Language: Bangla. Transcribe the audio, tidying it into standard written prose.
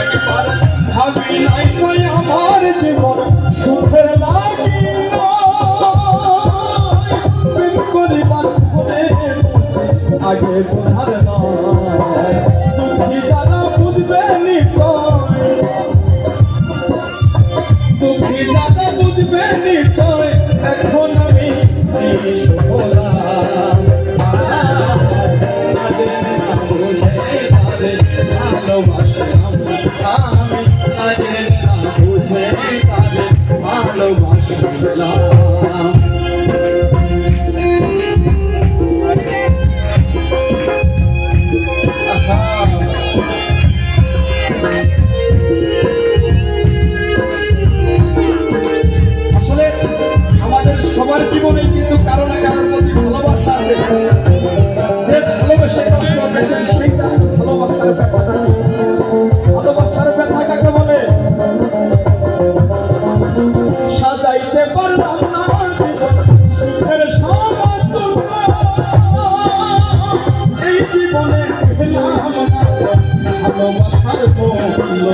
একবার ভাবি নাই কই আমার জীবন সুখের লাগি প্রেম করিবার ফলে আগে বোঝার নয় দুঃখী যারা বুঝবে নিশ্চয় দুঃখী যারা বুঝবে নিশ্চয় এখন আমি বললাম ভালোবাসলাম আমি আজ না বুঝে তাদের ভালোবাসলাম আসলে আমাদের সবার জীবনে কিন্তু কারো না কারোর প্রতি ভালোবাসা আছে যে ভালোবেসে কষ্ট পেয়েছেন সেইটা ভালোবাসার ব্যাপারটা ভালোবাসার ব্যথা কাকে বলে সাজাইতে পারলাম না আমার জীবন সুখের সমতুল্য এই জীবনে পেলাম না ভালোবাসার মূল্য